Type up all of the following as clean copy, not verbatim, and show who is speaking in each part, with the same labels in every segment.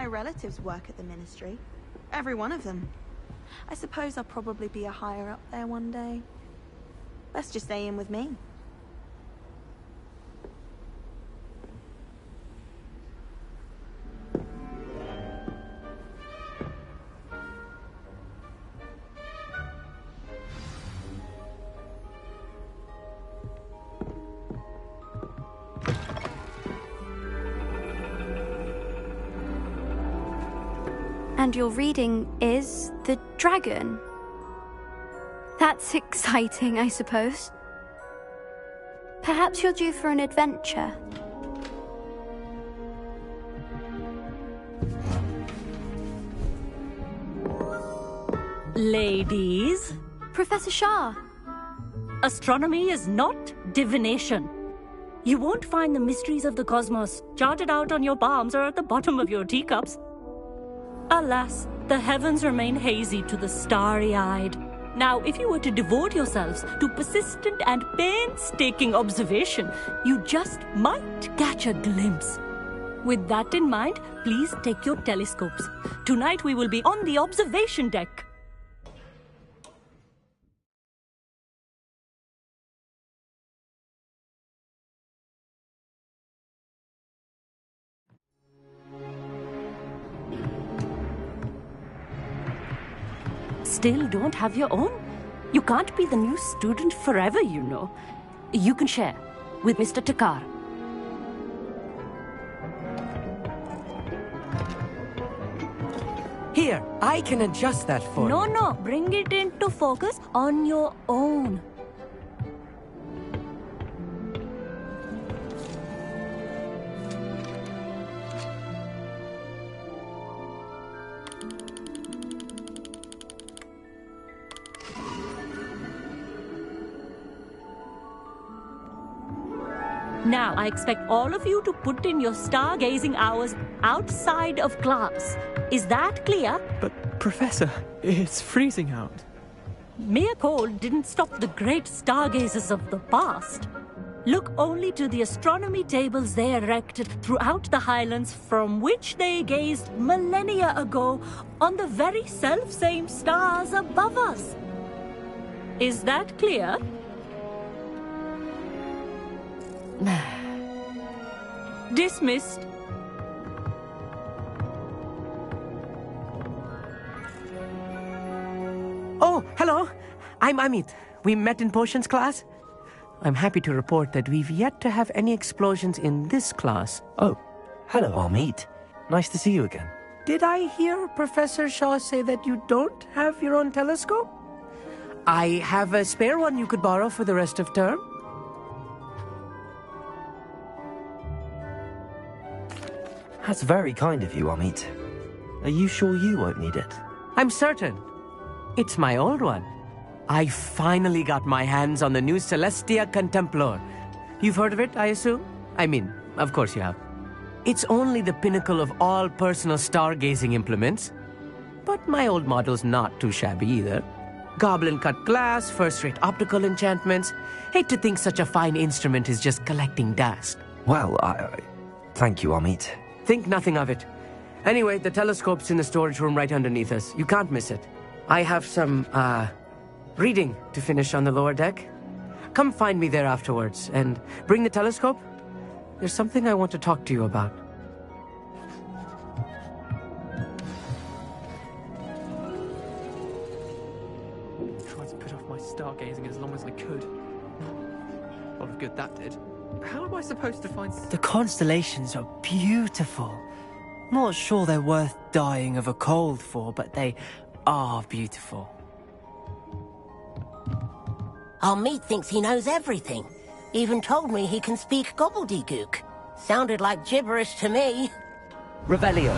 Speaker 1: my relatives work at the ministry. Every one of them. I suppose I'll probably be a higher up there one day. Best just stay in with me.
Speaker 2: And your reading is The Dragon. That's exciting, I suppose. Perhaps you're due for an adventure.
Speaker 3: Ladies,
Speaker 2: Professor Shah.
Speaker 3: astronomy is not divination. You won't find the mysteries of the cosmos charted out on your palms or at the bottom of your teacups. Alas, the heavens remain hazy to the starry-eyed. Now, if you were to devote yourselves to persistent and painstaking observation, you just might catch a glimpse. With that in mind, please take your telescopes. Tonight we will be on the observation deck. Still don't have your own? You can't be the new student forever, you know. You can share with Mr. Takar.
Speaker 4: Here, I can adjust that for you.
Speaker 3: No, bring it into focus on your own. Now, I expect all of you to put in your stargazing hours outside of class. Is that clear?
Speaker 5: But, Professor, it's freezing out.
Speaker 3: Mere cold didn't stop the great stargazers of the past. Look only to the astronomy tables they erected throughout the highlands from which they gazed millennia ago on the very self-same stars above us. Is that clear? Dismissed.
Speaker 4: Oh, hello. I'm Amit. We met in potions class. I'm happy to report that we've yet to have any explosions in this class.
Speaker 6: Oh, hello, Amit. Nice to see you again.
Speaker 4: Did I hear Professor Shaw say that you don't have your own telescope? I have a spare one you could borrow for the rest of term.
Speaker 6: That's very kind of you, Amit. Are you sure you won't need it?
Speaker 4: I'm certain. It's my old one. I finally got my hands on the new Celestia Contemplar. You've heard of it, I assume? I mean, of course you have. It's only the pinnacle of all personal stargazing implements. But my old model's not too shabby either. Goblin-cut glass, first-rate optical enchantments. Hate to think such a fine instrument is just collecting dust.
Speaker 6: Well, thank you, Amit.
Speaker 4: Think nothing of it. Anyway, the telescope's in the storage room right underneath us. You can't miss it. I have some, reading to finish on the lower deck. Come find me there afterwards, and bring the telescope. There's something I want to talk to you about.
Speaker 5: Tried to put off my stargazing as long as I could. A lot of good that did. How am I supposed to find...
Speaker 7: The constellations are beautiful. Not sure they're worth dying of a cold for, but they are beautiful.
Speaker 8: Amit thinks he knows everything. Even told me he can speak gobbledygook. Sounded like gibberish to me.
Speaker 4: Revelio.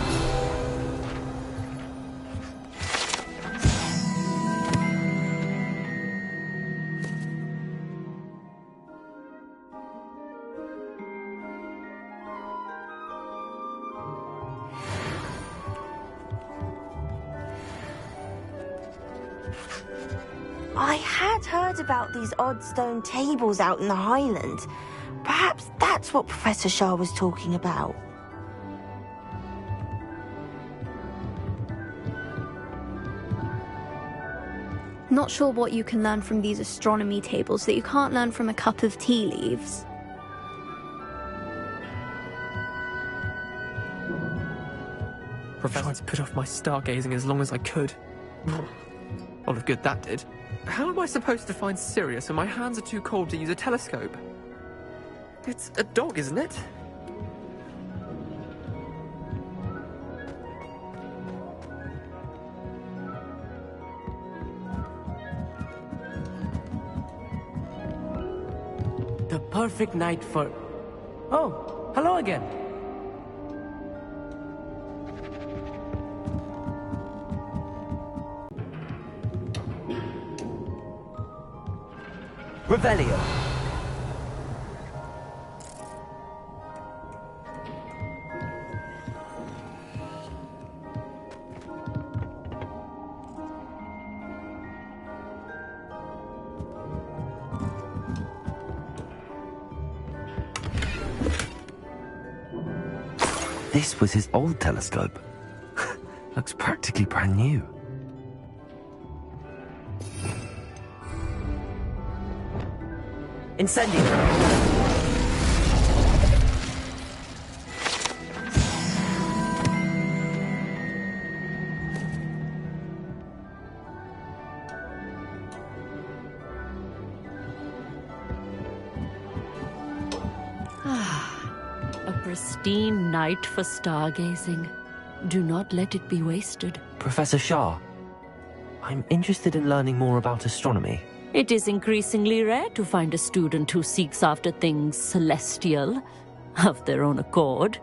Speaker 1: I had heard about these odd stone tables out in the Highlands. Perhaps that's what Professor Shah was talking about.
Speaker 2: Not sure what you can learn from these astronomy tables that you can't learn from a cup of tea leaves.
Speaker 5: I tried to put off my stargazing as long as I could. Lot of good that did. How am I supposed to find Sirius when my hands are too cold to use a telescope? It's a dog, isn't it?
Speaker 4: The perfect night for... Oh, hello again.
Speaker 6: Revelio. This was his old telescope. Looks practically brand new. Incendio!
Speaker 3: A pristine night for stargazing. Do not let it be wasted.
Speaker 6: Professor Shah, I'm interested in learning more about astronomy.
Speaker 3: It is increasingly rare to find a student who seeks after things celestial, of their own accord.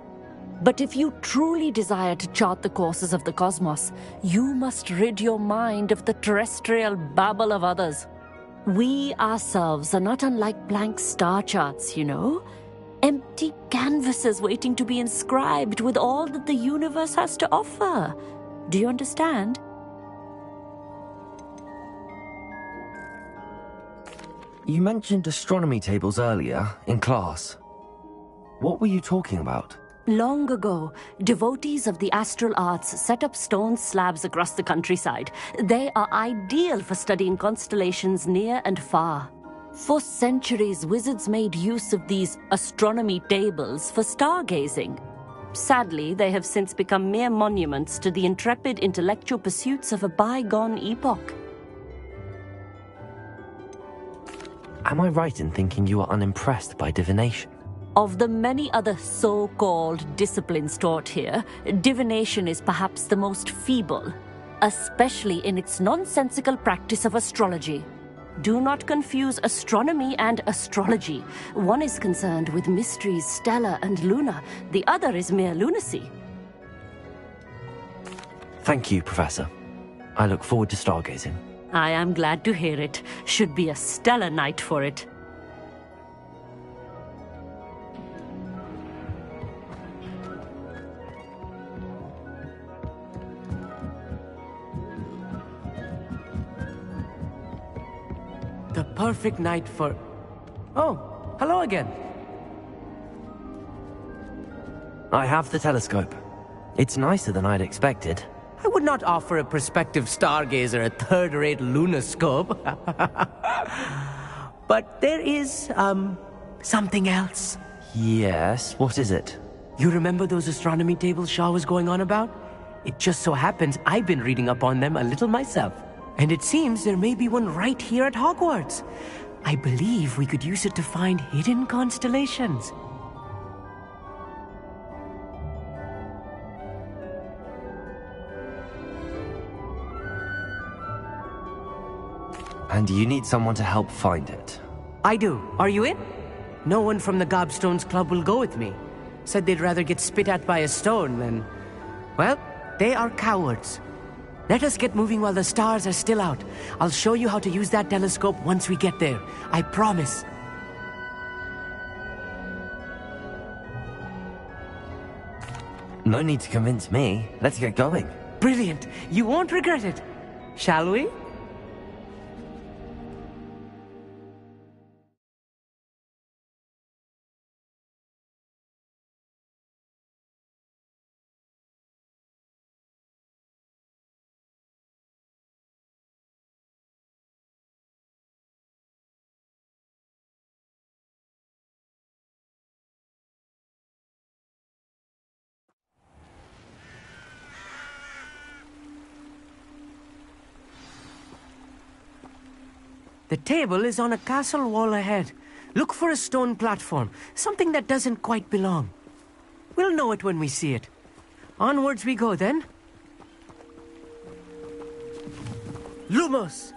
Speaker 3: But if you truly desire to chart the courses of the cosmos, you must rid your mind of the terrestrial babble of others. We ourselves are not unlike blank star charts, you know. Empty canvases waiting to be inscribed with all that the universe has to offer. Do you understand?
Speaker 6: You mentioned astronomy tables earlier, in class. What were you talking about?
Speaker 3: Long ago, devotees of the astral arts set up stone slabs across the countryside. They are ideal for studying constellations near and far. For centuries, wizards made use of these astronomy tables for stargazing. Sadly, they have since become mere monuments to the intrepid intellectual pursuits of a bygone epoch.
Speaker 6: Am I right in thinking you are unimpressed by divination?
Speaker 3: Of the many other so-called disciplines taught here, divination is perhaps the most feeble, especially in its nonsensical practice of astrology. Do not confuse astronomy and astrology. One is concerned with mysteries stellar and lunar, the other is mere lunacy.
Speaker 6: Thank you, Professor. I look forward to stargazing.
Speaker 3: I am glad to hear it. Should be a stellar night for it.
Speaker 4: The perfect night for... Oh, hello again.
Speaker 6: I have the telescope. It's nicer than I'd expected.
Speaker 4: I would not offer a prospective stargazer a third-rate lunoscope. But there is, something else.
Speaker 6: Yes, what is it?
Speaker 4: You remember those astronomy tables Shaw was going on about? It just so happens I've been reading up on them a little myself. And it seems there may be one right here at Hogwarts. I believe we could use it to find hidden constellations.
Speaker 6: And you need someone to help find it.
Speaker 4: I do. Are you in? No one from the Gobstones Club will go with me. Said they'd rather get spit at by a stone than... Well, they are cowards. Let us get moving while the stars are still out. I'll show you how to use that telescope once we get there. I promise.
Speaker 6: No need to convince me. Let's get going.
Speaker 4: Brilliant. You won't regret it. Shall we? The table is on a castle wall ahead. Look for a stone platform, something that doesn't quite belong. We'll know it when we see it. Onwards we go then. Lumos!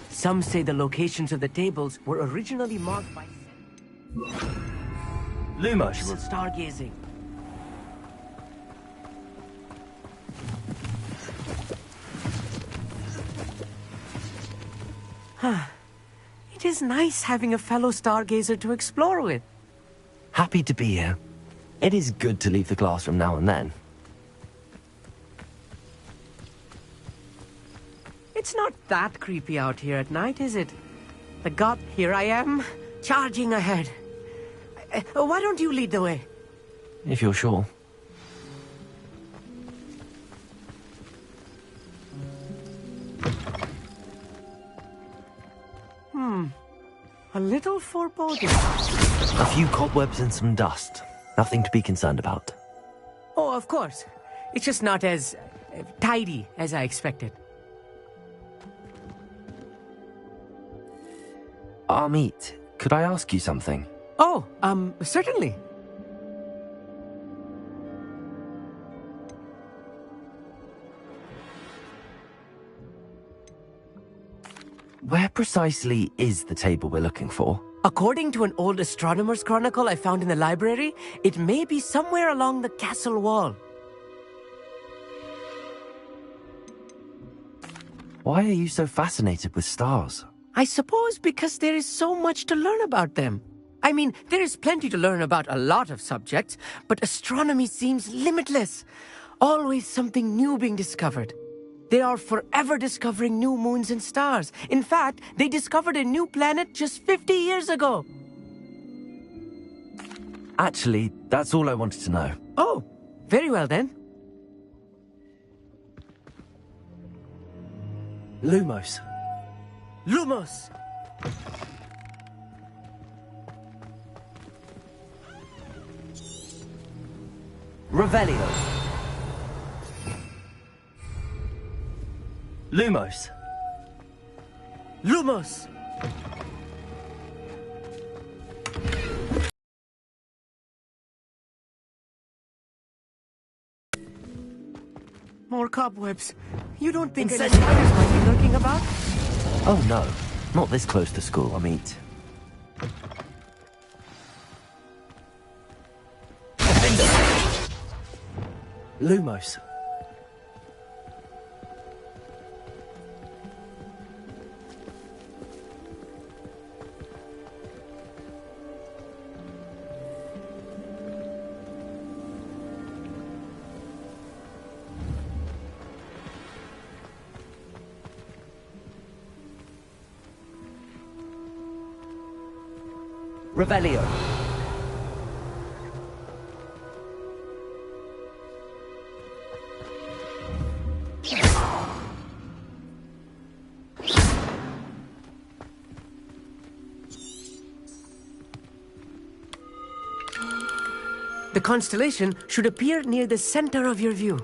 Speaker 4: Some say the locations of the tables were originally marked by
Speaker 6: Lumos.
Speaker 4: stargazing. It is nice having a fellow stargazer to explore with.
Speaker 6: Happy to be here. It is good to leave the classroom now and then.
Speaker 4: It's not that creepy out here at night, is it? Here I am, charging ahead. Why don't you lead the way?
Speaker 6: If you're sure.
Speaker 4: A little foreboding.
Speaker 6: A few cobwebs and some dust. Nothing to be concerned about.
Speaker 4: Oh, of course. It's just not as tidy as I expected.
Speaker 6: Amit, could I ask you something?
Speaker 4: Oh, certainly.
Speaker 6: Where precisely is the table we're looking for?
Speaker 4: According to an old astronomer's chronicle I found in the library, it may be somewhere along the castle wall.
Speaker 6: Why are you so fascinated with stars?
Speaker 4: I suppose because there is so much to learn about them. I mean, there is plenty to learn about a lot of subjects, but astronomy seems limitless. Always something new being discovered. They are forever discovering new moons and stars. In fact, they discovered a new planet just 50 years ago.
Speaker 6: Actually, that's all I wanted to know.
Speaker 4: Oh, very well then.
Speaker 6: Lumos.
Speaker 4: Lumos!
Speaker 6: Revelio. Lumos.
Speaker 4: Lumos! More cobwebs. You don't think any spiders might be lurking about?
Speaker 6: Oh no, not this close to school, Amit. Lumos. Revelio.
Speaker 4: The constellation should appear near the center of your view.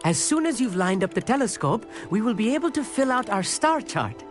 Speaker 4: As soon as you've lined up the telescope, we will be able to fill out our star chart.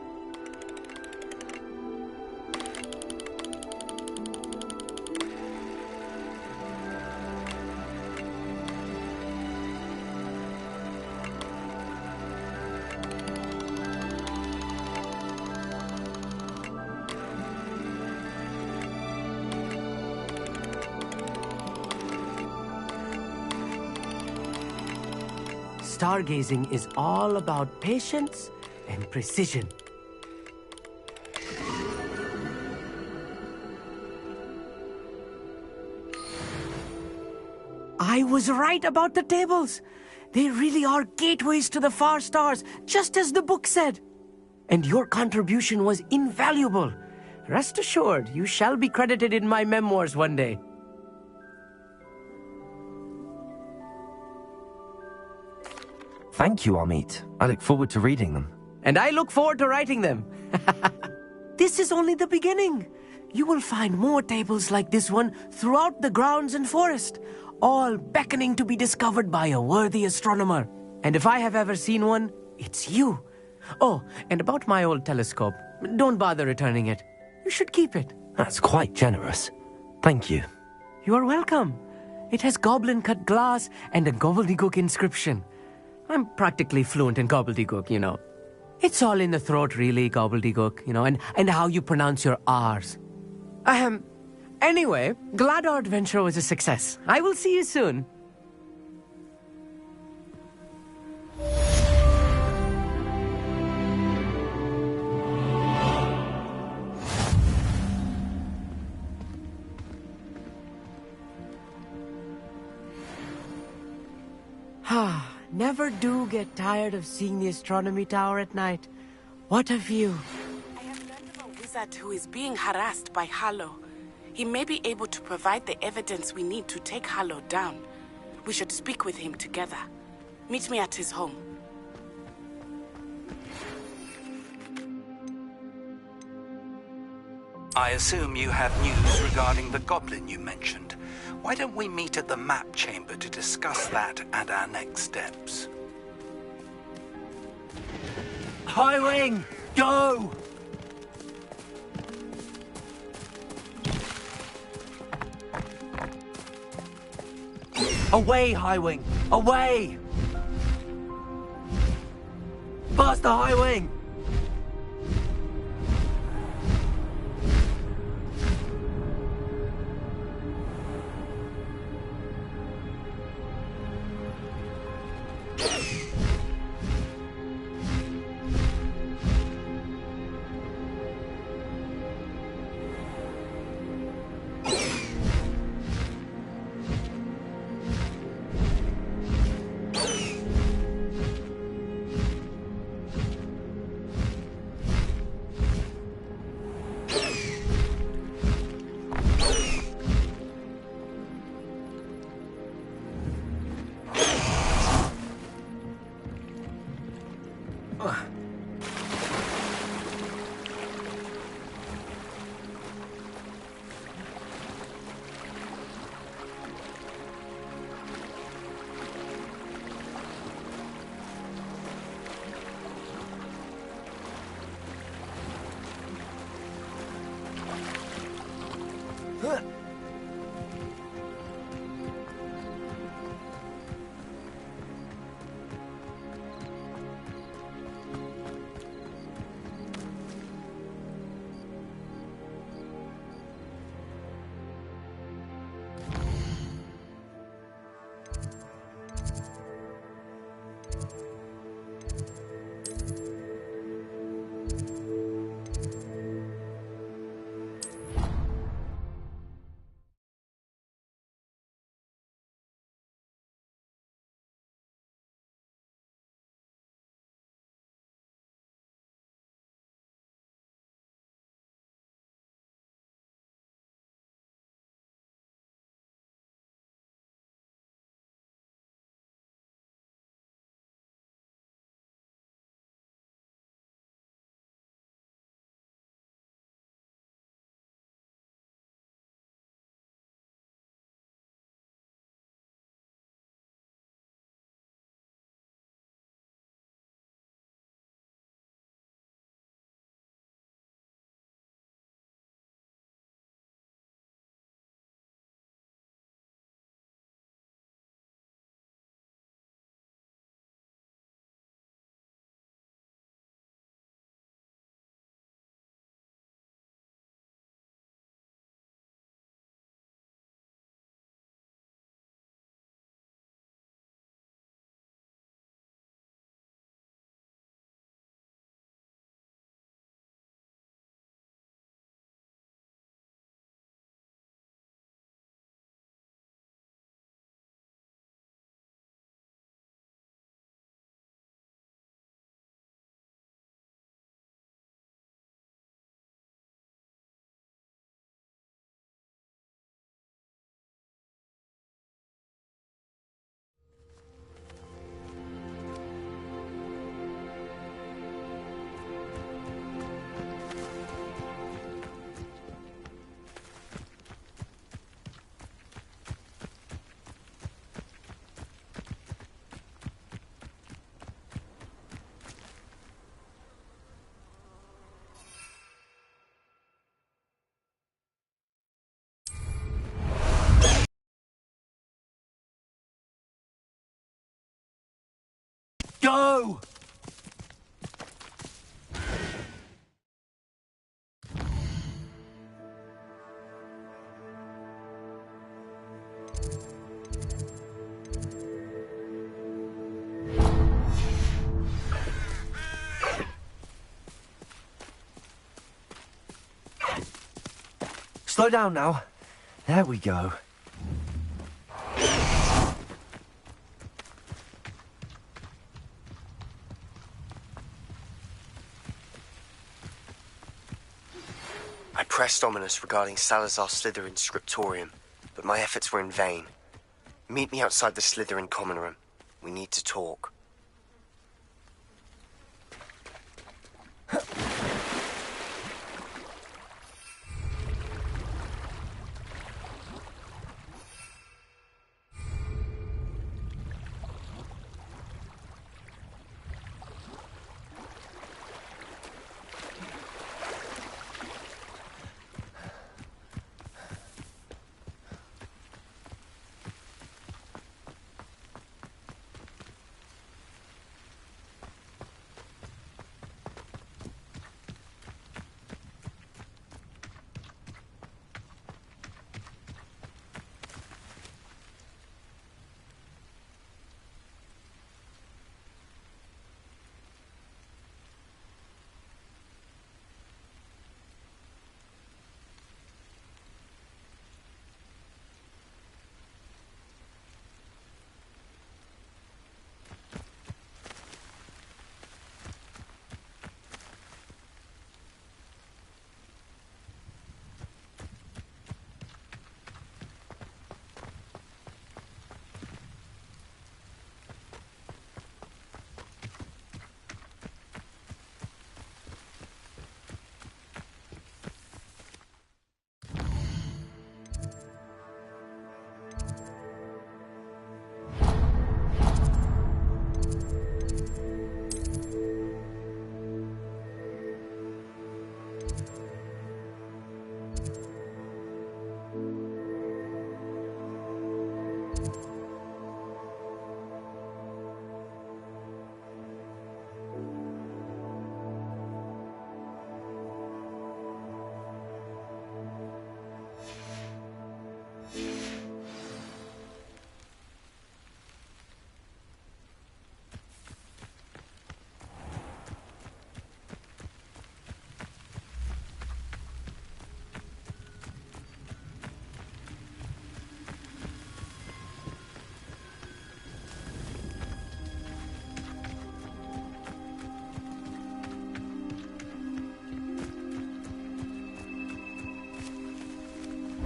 Speaker 4: Stargazing is all about patience and precision. I was right about the tables. They really are gateways to the far stars, just as the book said. And your contribution was invaluable. Rest assured, you shall be credited in my memoirs one day.
Speaker 6: Thank you, Amit. I look forward to reading them.
Speaker 4: And I look forward to writing them. This is only the beginning. you will find more tables like this one throughout the grounds and forest, all beckoning to be discovered by a worthy astronomer. And if I have ever seen one, it's you. Oh, and about my old telescope, don't bother returning it. You should keep it.
Speaker 6: That's quite generous. Thank you.
Speaker 4: You are welcome. It has goblin-cut glass and a gobbledygook inscription. I'm practically fluent in gobbledygook, you know. It's all in the throat, really, gobbledygook, you know, and how you pronounce your R's. Anyway, glad our adventure was a success. I will see you soon. Never do get tired of seeing the astronomy tower at night. What a view.
Speaker 9: I have learned of a wizard who is being harassed by Harlow. He may be able to provide the evidence we need to take Harlow down. We should speak with him together. Meet me at his home.
Speaker 10: I assume you have news regarding the goblin you mentioned. Why don't we meet at the map chamber to discuss that and our next steps?
Speaker 6: Highwing, go! Away, Highwing! Away! Faster, Highwing! go! Slow down now. There we go.
Speaker 11: I pressed Ominous regarding Salazar Slytherin's scriptorium, but my efforts were in vain. Meet me outside the Slytherin common room. We need to talk.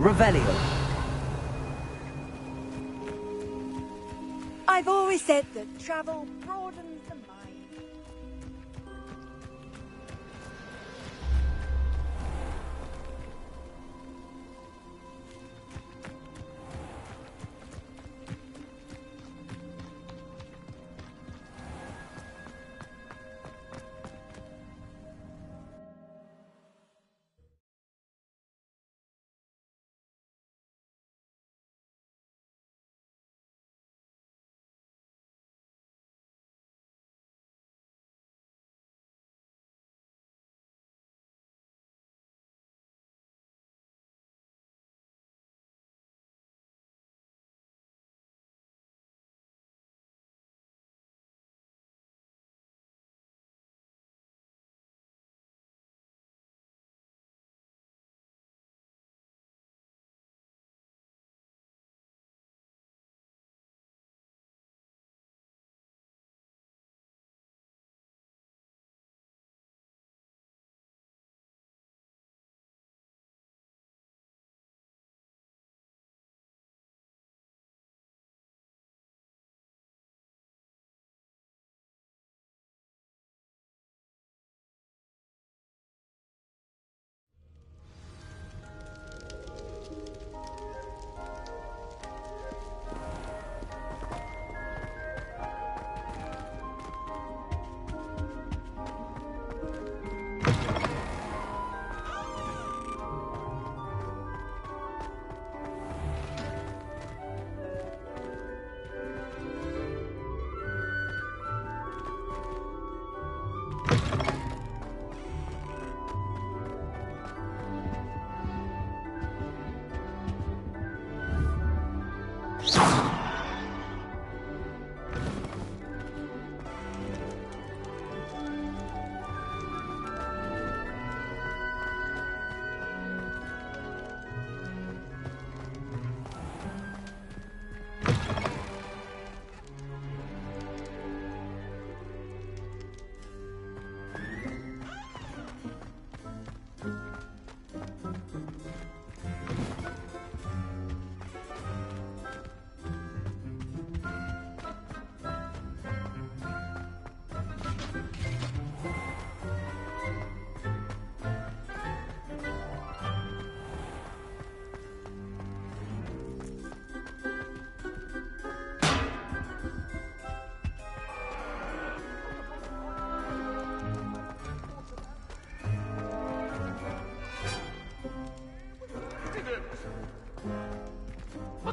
Speaker 6: Revelio.
Speaker 12: I've always said that travel broadens the mind.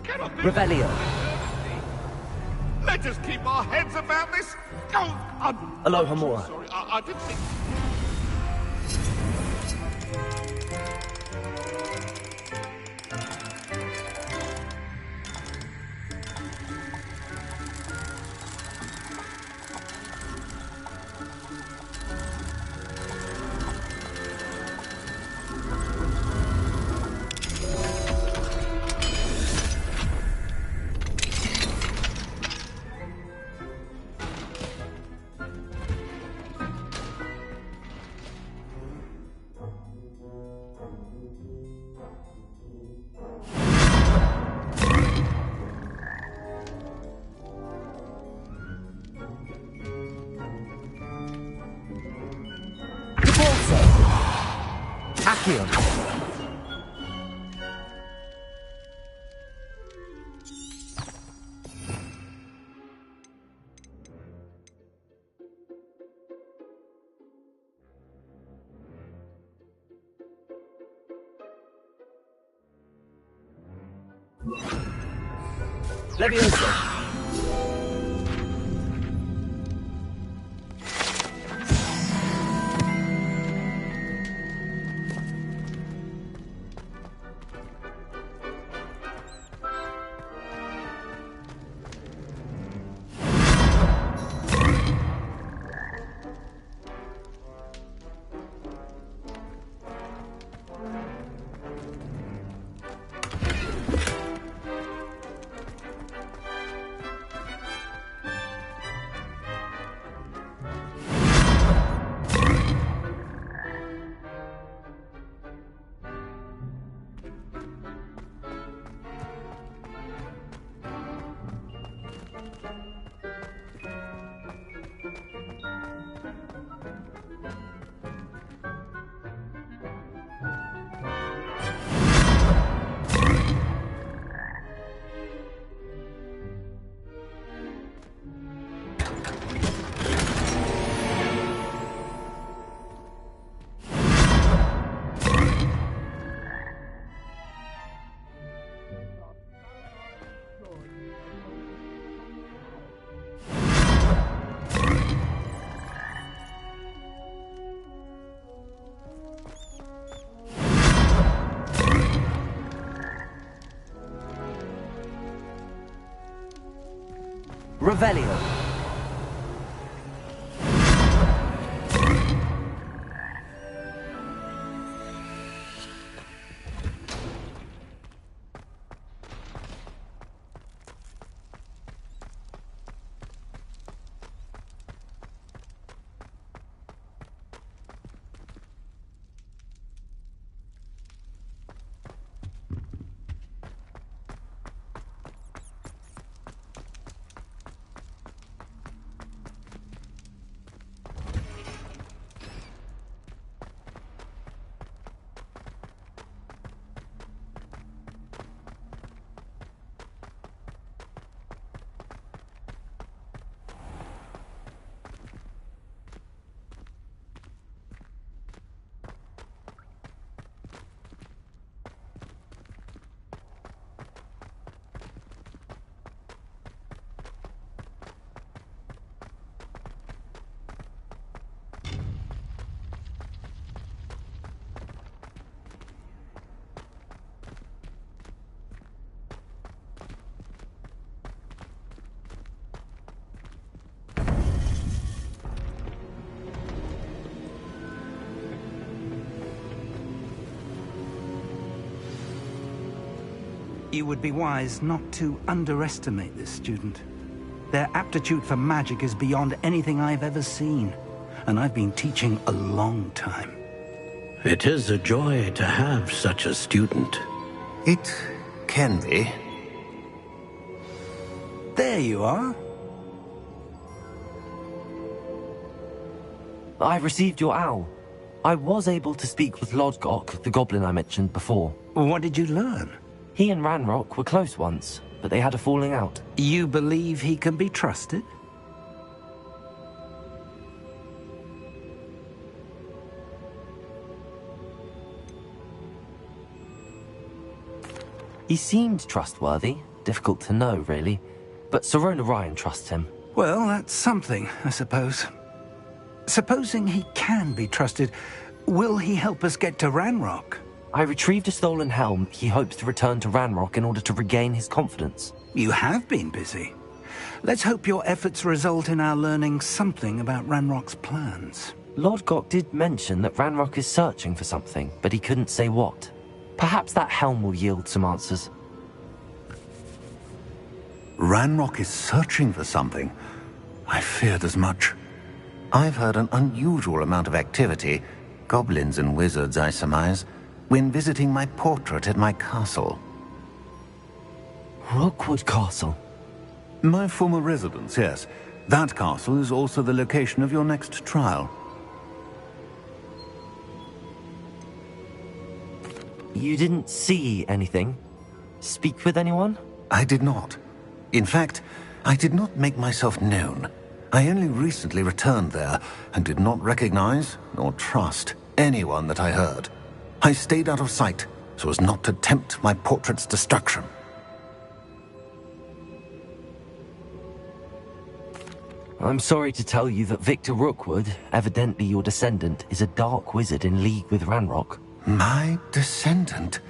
Speaker 13: cannot be.
Speaker 6: Revelio.
Speaker 13: Let us keep our heads about this. Oh,
Speaker 6: Aloha Mora.
Speaker 13: sorry, I didn't think.
Speaker 6: Accio. Leviosa. Revelio.
Speaker 10: You would be wise not to underestimate this student. Their aptitude for magic is beyond anything I've ever seen, and I've been teaching a long time.
Speaker 14: It is a joy to have such a student.
Speaker 10: It can be. There you are.
Speaker 6: I've received your owl. I was able to speak with Lodgok, the goblin I mentioned before.
Speaker 10: What did you learn?
Speaker 6: He and Ranrock were close once, but they had a falling out.
Speaker 10: You believe he can be trusted?
Speaker 6: He seemed trustworthy, Difficult to know, really. But Sirona Ryan trusts him.
Speaker 10: Well, that's something, I suppose. Supposing he can be trusted, will he help us get to Ranrock?
Speaker 6: I retrieved a stolen helm he hopes to return to Ranrock in order to regain his confidence.
Speaker 10: You have been busy. Let's hope your efforts result in our learning something about Ranrock's plans.
Speaker 6: Lodgok did mention that Ranrock is searching for something, but he couldn't say what. Perhaps that helm will yield some answers.
Speaker 15: Ranrock is searching for something? I feared as much. I've heard an unusual amount of activity, goblins and wizards, I surmise, when visiting my portrait at my castle.
Speaker 6: Rookwood Castle?
Speaker 15: My former residence, yes. That castle is also the location of your next trial.
Speaker 6: You didn't see anything? Speak with anyone?
Speaker 15: I did not. In fact, I did not make myself known. I only recently returned there and did not recognize nor trust anyone that I heard. I stayed out of sight so as not to tempt my portrait's destruction.
Speaker 6: I'm sorry to tell you that Victor Rookwood, evidently your descendant, is a dark wizard in league with Ranrock.
Speaker 15: My descendant?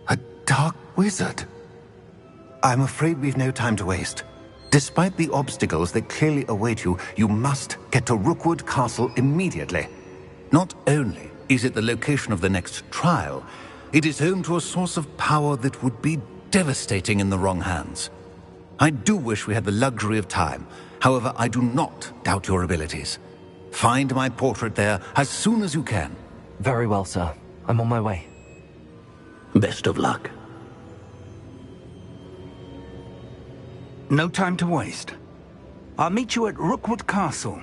Speaker 15: A dark wizard? I'm afraid we've no time to waste. Despite the obstacles that clearly await you, you must get to Rookwood Castle immediately. Not only is it the location of the next trial, it is home to a source of power that would be devastating in the wrong hands. I do wish we had the luxury of time. However, I do not doubt your abilities. Find my portrait there as soon as you can.
Speaker 6: Very well, sir. I'm on my way.
Speaker 14: Best of luck.
Speaker 10: No time to waste. I'll meet you at Rookwood Castle.